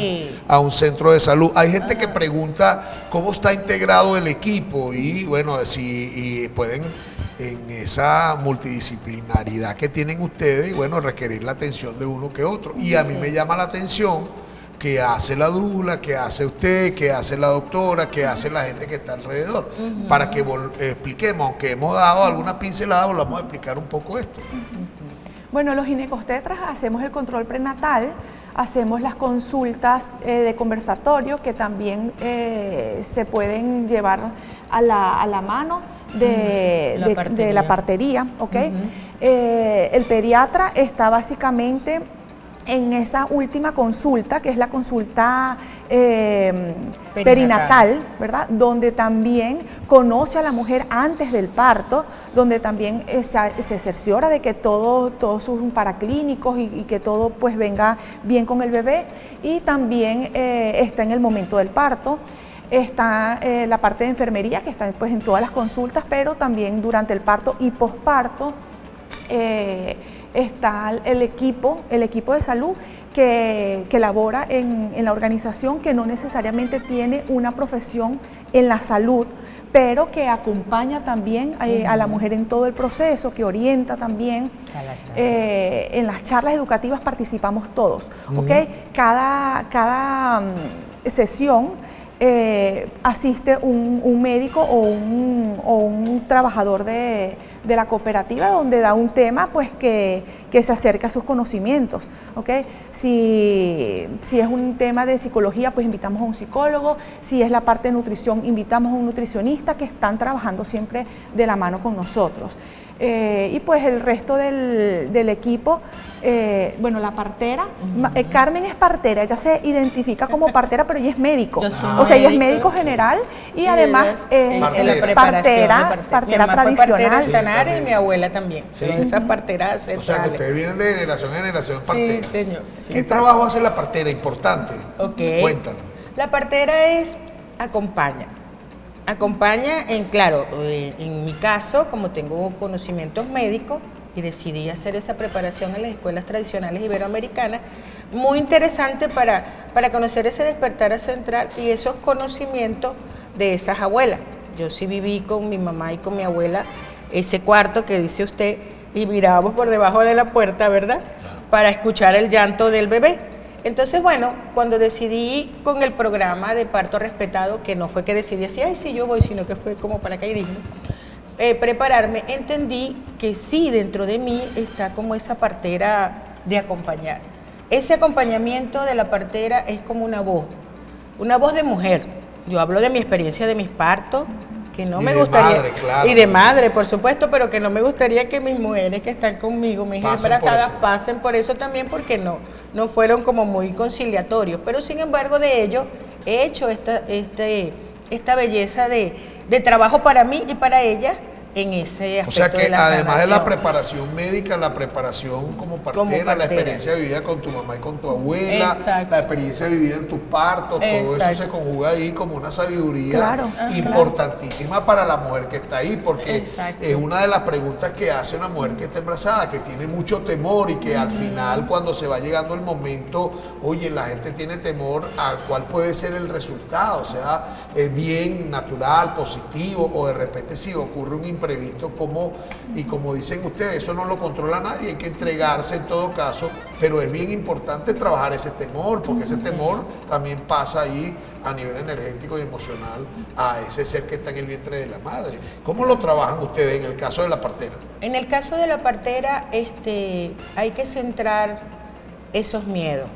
a un centro de salud. Hay gente que pregunta cómo está integrado el equipo, y bueno, si pueden, en esa multidisciplinaridad que tienen ustedes, y bueno, requerir la atención de uno que otro. Y a mí me llama la atención que hace la dula, que hace usted, que hace la doctora, que hace la gente que está alrededor, para que expliquemos, aunque hemos dado alguna pincelada, volvamos a explicar un poco esto. Bueno, los ginecobstetras hacemos el control prenatal, hacemos las consultas de conversatorio, que también se pueden llevar a la mano de la partería, ¿ok? El pediatra está básicamente en esa última consulta, que es la consulta perinatal, ¿verdad? Donde también conoce a la mujer antes del parto, donde también se cerciora de que todos sus paraclínicos y que todo pues venga bien con el bebé, y también está en el momento del parto. Está la parte de enfermería, que está pues en todas las consultas, pero también durante el parto y posparto está el equipo de salud que labora en la organización, que no necesariamente tiene una profesión en la salud, pero que acompaña también a la mujer en todo el proceso, que orienta también. En las charlas educativas participamos todos, ¿ok? Cada sesión asiste un médico o un trabajador de la cooperativa, donde da un tema pues que se acerca a sus conocimientos, ¿okay? Si es un tema de psicología, pues invitamos a un psicólogo. Si es la parte de nutrición, invitamos a un nutricionista, que están trabajando siempre de la mano con nosotros. Y pues el resto del equipo, bueno, la partera, Carmen es partera, ella se identifica como partera, pero ella es médico, o sea, ella es médico general y además partera tradicional. Y mi abuela también, sí. Esas parteras ancestrales. O sea, que ustedes vienen de generación en generación partera. Sí, señor. Sí, ¿Qué trabajo hace la partera? Importante. Cuéntanos. La partera acompaña en mi caso, como tengo conocimientos médicos y decidí hacer esa preparación en las escuelas tradicionales iberoamericanas, muy interesante para conocer ese despertar central y esos conocimientos de esas abuelas. Yo sí viví con mi mamá y con mi abuela ese cuarto que dice usted, y mirábamos por debajo de la puerta, ¿verdad?, para escuchar el llanto del bebé. Entonces, bueno, cuando decidí con el programa de parto respetado, que no fue que decidí así, ay, sí, yo voy, sino que fue como paracaidismo, prepararme, entendí que sí, dentro de mí está como esa partera de acompañar. Ese acompañamiento de la partera es como una voz de mujer. Yo hablo de mi experiencia de mis partos, que no me gustaría, madre, claro, y de madre, por supuesto, pero que no me gustaría que mis mujeres que están conmigo, mis embarazadas, pasen por eso también, porque no fueron como muy conciliatorios, pero sin embargo de ello he hecho esta belleza de trabajo para mí y para ellas en ese aspecto. O sea que de la además de la sanación. preparación médica, la preparación como partera, la experiencia vivida con tu mamá y con tu abuela, la experiencia vivida en tus partos, todo eso se conjuga ahí como una sabiduría importantísima para la mujer que está ahí, porque es una de las preguntas que hace una mujer que está embarazada, que tiene mucho temor y que al final, cuando se va llegando el momento, oye, la gente tiene temor al cual puede ser el resultado, o sea, bien, natural, positivo, o de repente si ocurre un imprevisto, como dicen ustedes, eso no lo controla nadie, hay que entregarse en todo caso, pero es bien importante trabajar ese temor, porque ese temor también pasa ahí a nivel energético y emocional a ese ser que está en el vientre de la madre. ¿Cómo lo trabajan ustedes en el caso de la partera? En el caso de la partera, hay que centrar esos miedos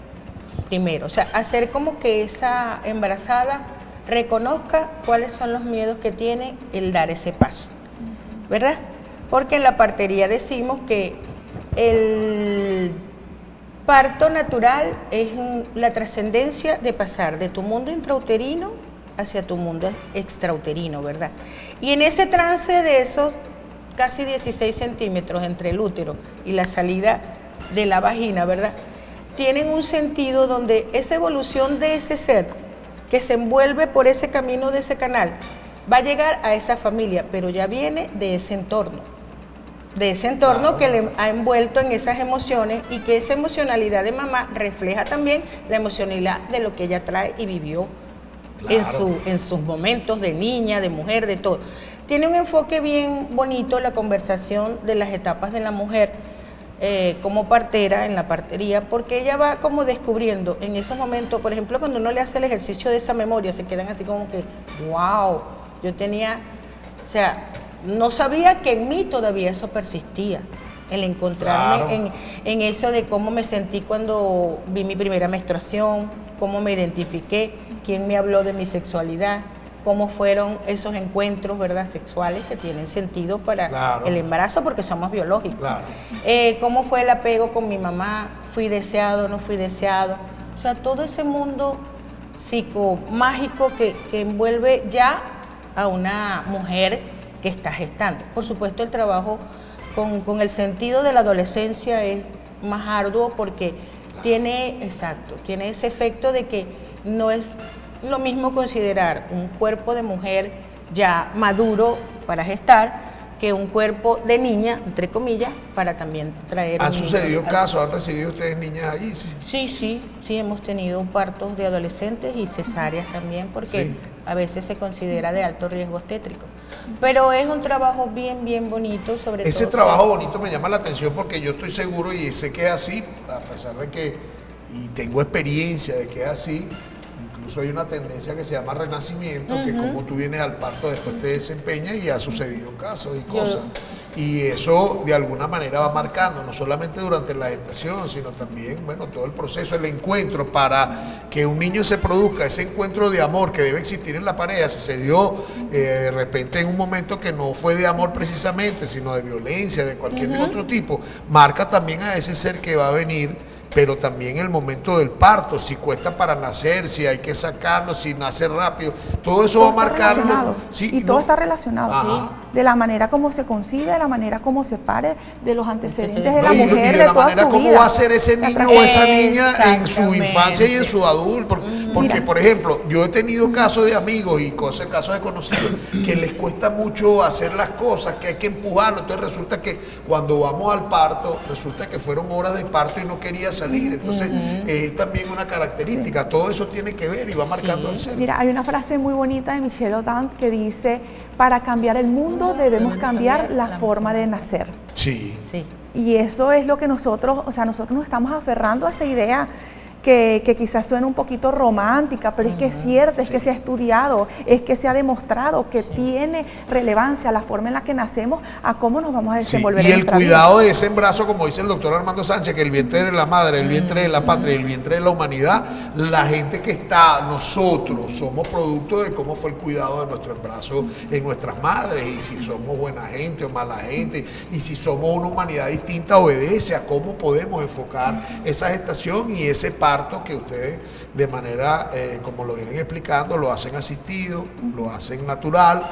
primero, o sea, hacer como que esa embarazada reconozca cuáles son los miedos que tiene el dar ese paso, ¿verdad? Porque en la partería decimos que el parto natural es la trascendencia de pasar de tu mundo intrauterino hacia tu mundo extrauterino, ¿verdad? Y en ese trance de esos casi 16 centímetros entre el útero y la salida de la vagina, ¿verdad?, tienen un sentido donde esa evolución de ese ser que se envuelve por ese camino de ese canal va a llegar a esa familia, pero ya viene de ese entorno que le ha envuelto en esas emociones, y que esa emocionalidad de mamá refleja también la emocionalidad de lo que ella trae y vivió en sus momentos de niña, de mujer, de todo. Tiene un enfoque bien bonito la conversación de las etapas de la mujer como partera, en la partería, porque ella va como descubriendo en esos momentos, por ejemplo, cuando uno le hace el ejercicio de esa memoria, se quedan así como que, wow, yo tenía, o sea, no sabía que en mí todavía eso persistía, el encontrarme en eso de cómo me sentí cuando vi mi primera menstruación, cómo me identifiqué, quién me habló de mi sexualidad, cómo fueron esos encuentros, ¿verdad?, sexuales que tienen sentido para el embarazo, porque somos biológicos. Cómo fue el apego con mi mamá, fui deseado, no fui deseado. O sea, todo ese mundo psicomágico que envuelve ya a una mujer que está gestando. Por supuesto, el trabajo con el sentido de la adolescencia es más arduo, porque tiene ese efecto de que no es lo mismo considerar un cuerpo de mujer ya maduro para gestar que un cuerpo de niña, entre comillas, para también traer... ¿Han sucedido casos? ¿Han recibido ustedes niñas allí? Sí, hemos tenido partos de adolescentes y cesáreas también, porque a veces se considera de alto riesgo obstétrico. Pero es un trabajo bien, bien bonito, sobre todo... Ese trabajo bonito me llama la atención, porque yo estoy seguro y sé que es así, a pesar de que, y tengo experiencia de que es así, incluso hay una tendencia que se llama renacimiento, que como tú vienes al parto después te desempeñas y ha sucedido casos y cosas. Y eso de alguna manera va marcando, no solamente durante la gestación, sino también, bueno, todo el proceso, el encuentro para que un niño se produzca, ese encuentro de amor que debe existir en la pareja. Si se dio de repente en un momento que no fue de amor precisamente, sino de violencia, de cualquier otro tipo, marca también a ese ser que va a venir. Pero también el momento del parto, si cuesta para nacer, si hay que sacarlo, si nace rápido, todo eso va a marcarlo. Sí, y todo está relacionado, ¿sí? De la manera como se concibe, de la manera como se pare, de los antecedentes de la mujer, y de la manera como va a ser ese niño o esa niña en su infancia y en su adulto. Porque, por ejemplo, yo he tenido casos de amigos y casos de conocidos que les cuesta mucho hacer las cosas, que hay que empujarlo. Entonces resulta que cuando vamos al parto, resulta que fueron horas de parto y no quería salir. Entonces es también una característica. Todo eso tiene que ver y va marcando el ser. Mira, hay una frase muy bonita de Michel Otant que dice: para cambiar el mundo debemos cambiar la forma de nacer. Sí. Y eso es lo que nosotros nos estamos aferrando a esa idea que quizás suena un poquito romántica, pero es que es cierta, es que se ha estudiado, es que se ha demostrado que tiene relevancia la forma en la que nacemos a cómo nos vamos a desenvolver. Y el cuidado de ese embarazo, como dice el doctor Armando Sánchez, que el vientre de la madre, el vientre de la patria y el vientre de la humanidad, la gente que está, nosotros somos producto de cómo fue el cuidado de nuestro embarazo en nuestras madres, y si somos buena gente o mala gente, y si somos una humanidad distinta, obedece a cómo podemos enfocar esa gestación y ese parto que ustedes de manera, como lo vienen explicando, lo hacen asistido, lo hacen natural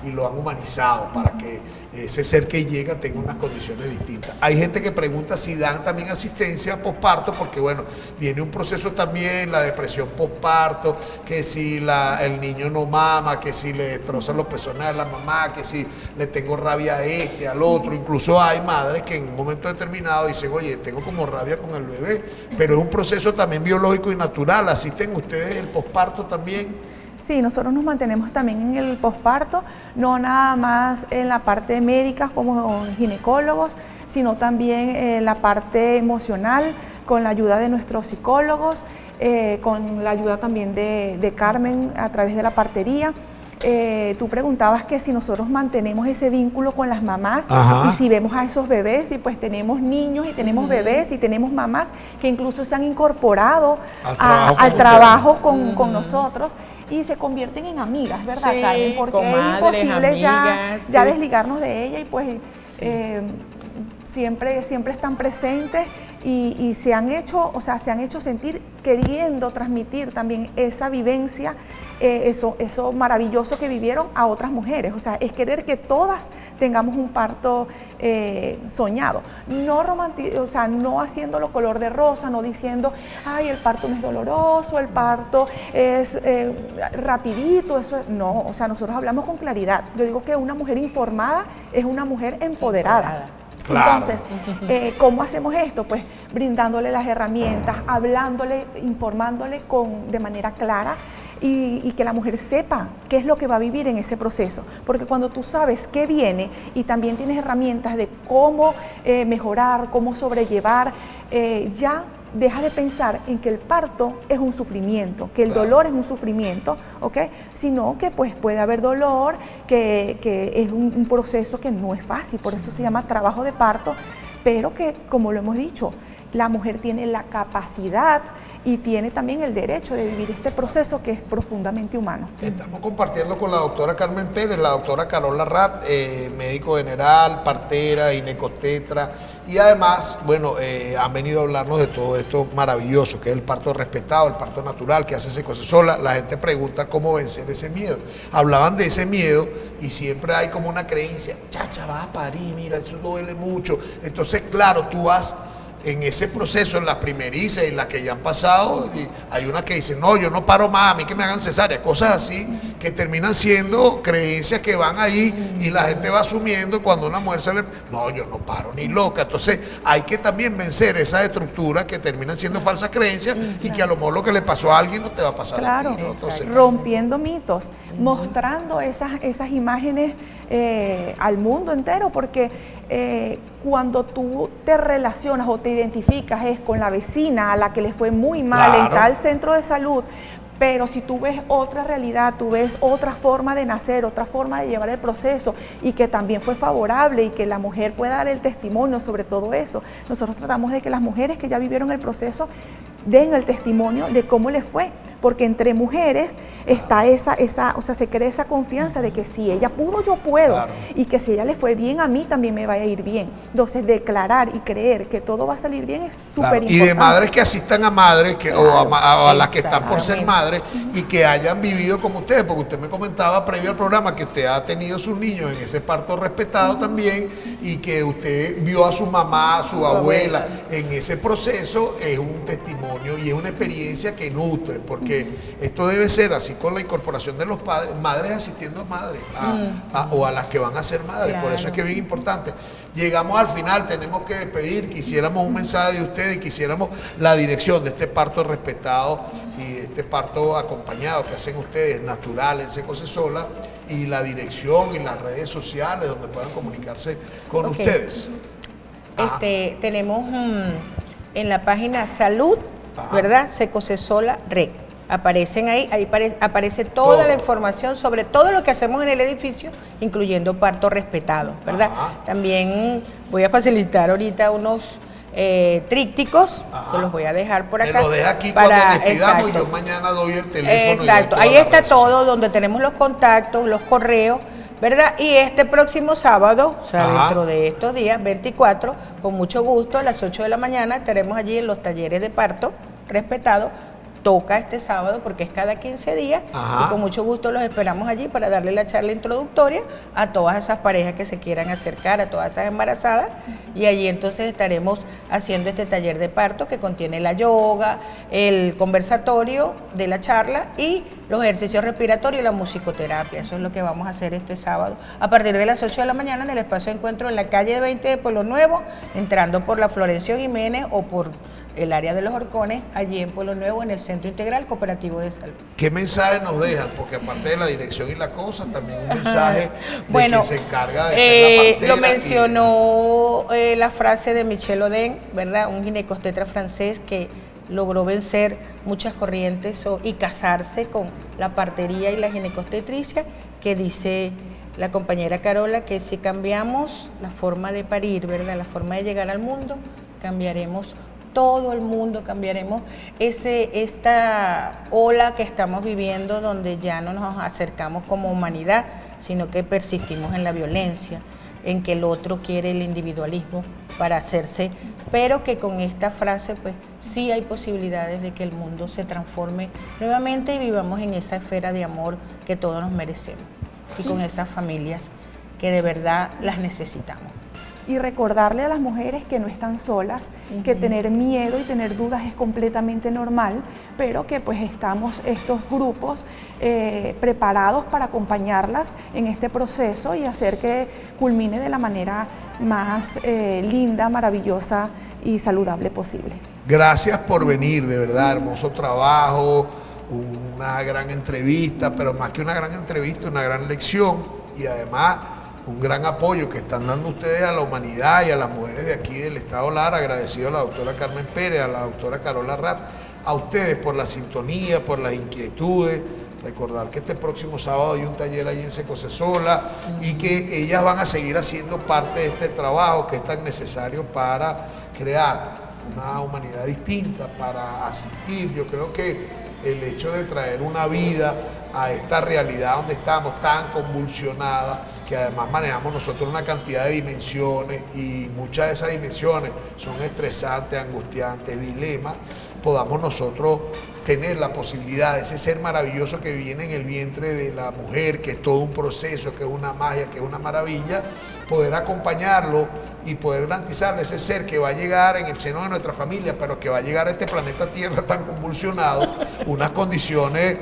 y lo han humanizado para que ese ser que llega tenga unas condiciones distintas. Hay gente que pregunta si dan también asistencia posparto, porque bueno, viene un proceso también, la depresión posparto, que si el niño no mama, que si le destrozan los pezones a la mamá, que si le tengo rabia a este, al otro. Incluso hay madres que en un momento determinado dicen, oye, tengo como rabia con el bebé, pero es un proceso también biológico y natural. ¿Asisten ustedes el posparto también? Sí, nosotros nos mantenemos también en el posparto, no nada más en la parte médica como ginecólogos, sino también en la parte emocional, con la ayuda de nuestros psicólogos, con la ayuda también de Carmen a través de la partería. Tú preguntabas que si nosotros mantenemos ese vínculo con las mamás. Ajá. Y si vemos a esos bebés, y pues tenemos niños y tenemos bebés y tenemos mamás que incluso se han incorporado al trabajo con nosotros y se convierten en amigas, ¿verdad, sí, Carmen? Porque comadres, es imposible amigas, ya desligarnos de ella, y pues siempre están presentes y se han hecho sentir, queriendo transmitir también esa vivencia, eso maravilloso que vivieron a otras mujeres. O sea, es querer que todas tengamos un parto soñado, no haciéndolo color de rosa, no diciendo, ay, el parto no es doloroso, el parto es rapidito, eso no. O sea, nosotros hablamos con claridad. Yo digo que una mujer informada es una mujer empoderada. Claro. Entonces, ¿cómo hacemos esto? Pues brindándole las herramientas, hablándole, informándole de manera clara, y que la mujer sepa qué es lo que va a vivir en ese proceso. Porque cuando tú sabes qué viene y también tienes herramientas de cómo mejorar, cómo sobrellevar, ya deja de pensar en que el parto es un sufrimiento, que el dolor es un sufrimiento, ¿ok? Sino que pues puede haber dolor, que es un proceso que no es fácil, por eso se llama trabajo de parto, pero que, como lo hemos dicho, la mujer tiene la capacidad y tiene también el derecho de vivir este proceso que es profundamente humano. Estamos compartiendo con la doctora Carmen Pérez, la doctora Carol Larrat, médico general, partera, ginecostetra, y además, bueno, han venido a hablarnos de todo esto maravilloso, que es el parto respetado, el parto natural, que hace Secocesola. La gente pregunta cómo vencer ese miedo. Hablaban de ese miedo y siempre hay como una creencia, muchacha, vas a parir, mira, eso duele mucho. Entonces, claro, tú vas en ese proceso, en las primerizas y en las que ya han pasado, y hay una que dice, no, yo no paro más, a mí que me hagan cesárea, cosas así, que terminan siendo creencias que van ahí y la gente va asumiendo cuando una mujer sale, no, yo no paro ni loca. Entonces hay que también vencer esas estructuras que terminan siendo falsas creencias y que a lo mejor lo que le pasó a alguien no te va a pasar a ti, ¿no? Entonces, rompiendo mitos, mostrando esas imágenes al mundo entero, porque cuando tú te relacionas o te identificas con la vecina a la que le fue muy mal en tal centro de salud, Pero si tú ves otra realidad, tú ves otra forma de nacer, otra forma de llevar el proceso y que también fue favorable y que la mujer pueda dar el testimonio sobre todo eso, nosotros tratamos de que las mujeres que ya vivieron el proceso den el testimonio de cómo les fue, porque entre mujeres está o sea, se crea esa confianza de que si ella pudo, yo puedo, claro. Y que si ella le fue bien, a mí también me va a ir bien. Entonces, declarar y creer que todo va a salir bien es súper importante. Y de madres que asistan a madres, que, claro, o a las que están por ser madres y que hayan vivido como ustedes, porque usted me comentaba previo al programa que usted ha tenido sus niños en ese parto respetado también, y que usted vio a su mamá, a su abuela en ese proceso. Es un testimonio y es una experiencia que nutre, porque esto debe ser así con la incorporación de los padres, madres asistiendo a madres, o a las que van a ser madres. Claro. Por eso es que es bien importante. Llegamos al final, tenemos que despedir, quisiéramos un mensaje de ustedes, quisiéramos la dirección de este parto respetado y de este parto acompañado que hacen ustedes, natural, en Seco Se Sola, y la dirección y las redes sociales donde puedan comunicarse con ustedes. Tenemos en la página Salud, ¿verdad? Seco Se Sola Rec. Aparecen ahí aparece toda la información sobre todo lo que hacemos en el edificio, incluyendo parto respetado, ¿verdad? También voy a facilitar ahorita unos trípticos, se los voy a dejar por acá. Me lo deja aquí cuando despidamos, y yo mañana doy el teléfono. Exacto, ahí está todo, donde tenemos los contactos, los correos, ¿verdad? Y este próximo sábado, o sea, dentro de estos días, 24, con mucho gusto, a las 8 de la mañana, estaremos allí en los talleres de parto respetado. Toca este sábado porque es cada 15 días y con mucho gusto los esperamos allí para darle la charla introductoria a todas esas parejas que se quieran acercar, a todas esas embarazadas, y allí entonces estaremos haciendo este taller de parto que contiene la yoga, el conversatorio de la charla y los ejercicios respiratorios y la musicoterapia. Eso es lo que vamos a hacer este sábado a partir de las 8 de la mañana en el espacio de encuentro en la calle 20 de Pueblo Nuevo, entrando por la Florencio Jiménez o por el área de los Horcones, allí en Pueblo Nuevo, en el Centro Integral Cooperativo de Salud. ¿Qué mensaje nos dejan? Porque aparte de la dirección y la cosa, también un mensaje de que se encarga de ser la partera. Lo mencionó la frase de Michel Oden, ¿verdad? Un ginecostetra francés que logró vencer muchas corrientes y casarse con la partería y la ginecostetricia, que dice la compañera Carola que si cambiamos la forma de parir, ¿verdad? La forma de llegar al mundo, cambiaremos todo el mundo, cambiaremos esta ola que estamos viviendo, donde ya no nos acercamos como humanidad, sino que persistimos en la violencia, en que el otro quiere el individualismo para hacerse, pero que con esta frase pues sí hay posibilidades de que el mundo se transforme nuevamente y vivamos en esa esfera de amor que todos nos merecemos, y con esas familias que de verdad las necesitamos. Y recordarle a las mujeres que no están solas, que tener miedo y tener dudas es completamente normal, pero que pues estamos estos grupos preparados para acompañarlas en este proceso y hacer que culmine de la manera más linda, maravillosa y saludable posible. Gracias por venir, de verdad, hermoso trabajo, una gran entrevista, pero más que una gran entrevista, una gran lección, y además un gran apoyo que están dando ustedes a la humanidad y a las mujeres de aquí del Estado Lara. Agradecido a la doctora Carmen Pérez, a la doctora Carola Rapp, a ustedes por la sintonía, por las inquietudes. Recordar que este próximo sábado hay un taller allí en Seco Se Sola y que ellas van a seguir haciendo parte de este trabajo que es tan necesario para crear una humanidad distinta, para asistir. Yo creo que el hecho de traer una vida a esta realidad donde estamos tan convulsionada, que además manejamos nosotros una cantidad de dimensiones, y muchas de esas dimensiones son estresantes, angustiantes, dilemas, podamos nosotros tener la posibilidad de ese ser maravilloso que viene en el vientre de la mujer, que es todo un proceso, que es una magia, que es una maravilla, poder acompañarlo y poder garantizarle ese ser que va a llegar en el seno de nuestra familia, pero que va a llegar a este planeta Tierra tan convulsionado, unas condiciones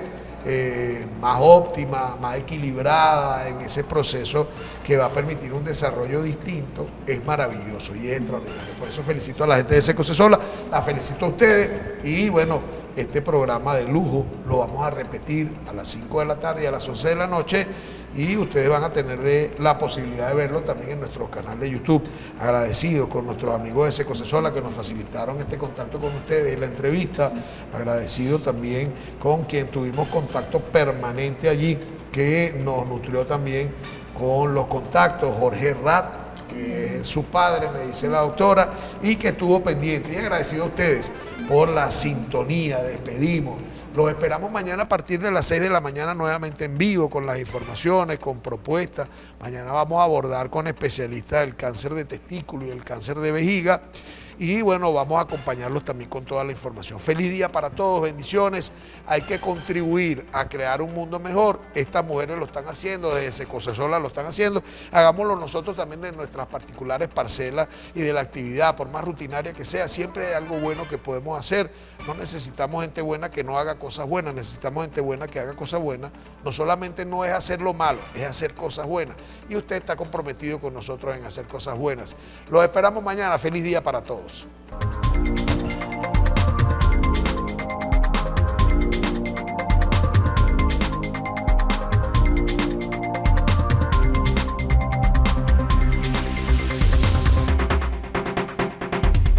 más óptima, más equilibrada en ese proceso que va a permitir un desarrollo distinto, es maravilloso y es extraordinario. Por eso felicito a la gente de Seco Se Sola, la felicito a ustedes, y bueno, este programa de lujo lo vamos a repetir a las 5 de la tarde y a las 11 de la noche y ustedes van a tener la posibilidad de verlo también en nuestro canal de YouTube. Agradecido con nuestros amigos de Secocesola que nos facilitaron este contacto con ustedes y la entrevista. Agradecido también con quien tuvimos contacto permanente allí, que nos nutrió también con los contactos, Jorge Rat, que es su padre, me dice la doctora, y que estuvo pendiente. Y agradecido a ustedes por la sintonía. Despedimos. Los esperamos mañana a partir de las 6 de la mañana nuevamente en vivo con las informaciones, con propuestas. Mañana vamos a abordar con especialistas del cáncer de testículo y el cáncer de vejiga. Y bueno, vamos a acompañarlos también con toda la información. Feliz día para todos, bendiciones. Hay que contribuir a crear un mundo mejor. Estas mujeres lo están haciendo, desde Secocesola lo están haciendo. Hagámoslo nosotros también de nuestras particulares parcelas y de la actividad, por más rutinaria que sea. Siempre hay algo bueno que podemos hacer. No necesitamos gente buena que no haga cosas buenas, necesitamos gente buena que haga cosas buenas. No solamente no es hacer lo malo, es hacer cosas buenas. Y usted está comprometido con nosotros en hacer cosas buenas. Los esperamos mañana. Feliz día para todos.